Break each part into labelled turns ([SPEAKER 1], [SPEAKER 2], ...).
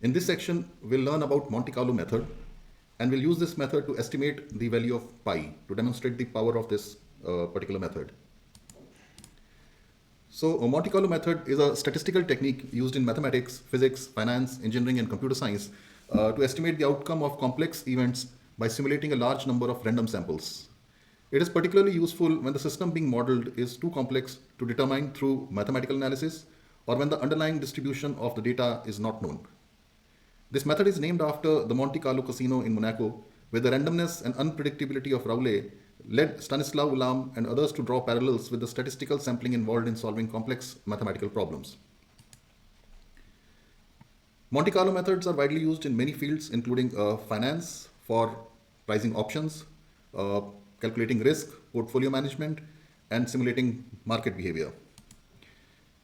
[SPEAKER 1] In this section, we'll learn about Monte Carlo method, and we'll use this method to estimate the value of pi to demonstrate the power of this particular method. So a Monte Carlo method is a statistical technique used in mathematics, physics, finance, engineering, and computer science to estimate the outcome of complex events by simulating a large number of random samples. It is particularly useful when the system being modeled is too complex to determine through mathematical analysis or when the underlying distribution of the data is not known. This method is named after the Monte Carlo casino in Monaco, where the randomness and unpredictability of Rowley led Stanislav Ulam and others to draw parallels with the statistical sampling involved in solving complex mathematical problems. Monte Carlo methods are widely used in many fields, including finance for pricing options, calculating risk, portfolio management, and simulating market behavior.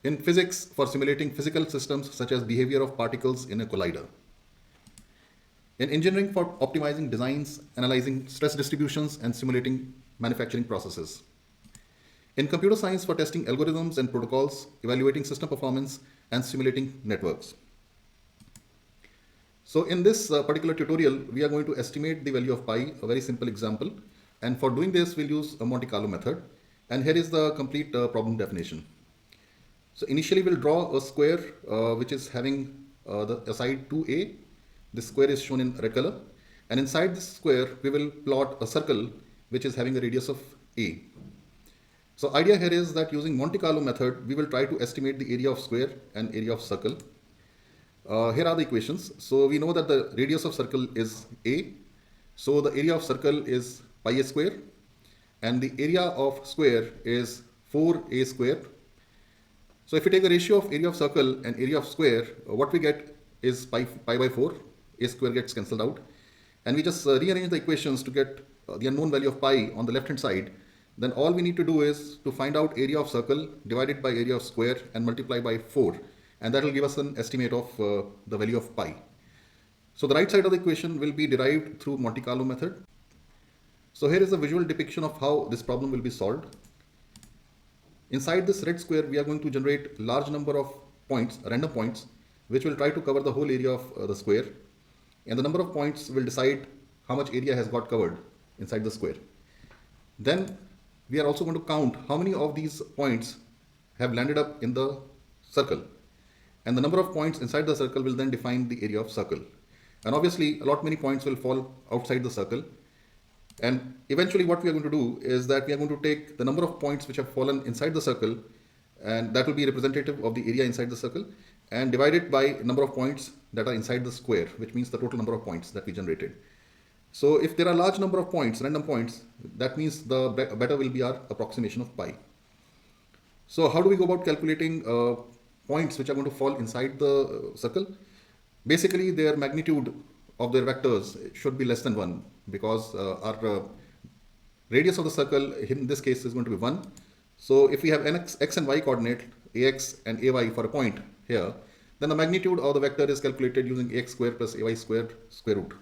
[SPEAKER 1] In physics, for simulating physical systems such as behavior of particles in a collider. In engineering, for optimizing designs, analyzing stress distributions, and simulating manufacturing processes. In computer science, for testing algorithms and protocols, evaluating system performance, and simulating networks. So in this particular tutorial, we are going to estimate the value of pi, a very simple example. And for doing this, we'll use a Monte Carlo method. And here is the complete problem definition. So initially, we'll draw a square which is having the side 2a. This square is shown in red color. And inside this square, we will plot a circle which is having a radius of a. So idea here is that using Monte Carlo method, we will try to estimate the area of square and area of circle. Here are the equations. So we know that the radius of circle is a. So the area of circle is pi a square. And the area of square is 4a square. So if we take the ratio of area of circle and area of square, what we get is pi by 4. A square gets cancelled out. And we just rearrange the equations to get the unknown value of pi on the left hand side. Then all we need to do is to find out area of circle divided by area of square and multiply by 4. And that will give us an estimate of the value of pi. So the right side of the equation will be derived through Monte Carlo method. So here is a visual depiction of how this problem will be solved. Inside this red square, we are going to generate large number of points, random points, which will try to cover the whole area of the square. And the number of points will decide how much area has got covered inside the square. Then we are also going to count how many of these points have landed up in the circle. And the number of points inside the circle will then define the area of circle. And obviously, a lot many points will fall outside the circle. And eventually what we are going to do is that we are going to take the number of points which have fallen inside the circle, and that will be representative of the area inside the circle, and divide it by number of points that are inside the square, which means the total number of points that we generated. So if there are large number of points, random points, that means the better will be our approximation of pi. So how do we go about calculating points which are going to fall inside the circle? Basically, their magnitude of their vectors should be less than 1, because our radius of the circle in this case is going to be 1. So if we have an x and y coordinate, ax and ay for a point here, then the magnitude of the vector is calculated using ax square plus ay square square root.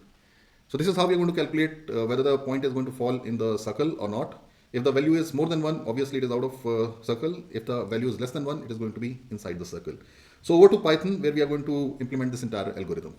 [SPEAKER 1] So this is how we are going to calculate whether the point is going to fall in the circle or not. If the value is more than 1, obviously it is out of circle. If the value is less than 1, it is going to be inside the circle. So over to Python, where we are going to implement this entire algorithm.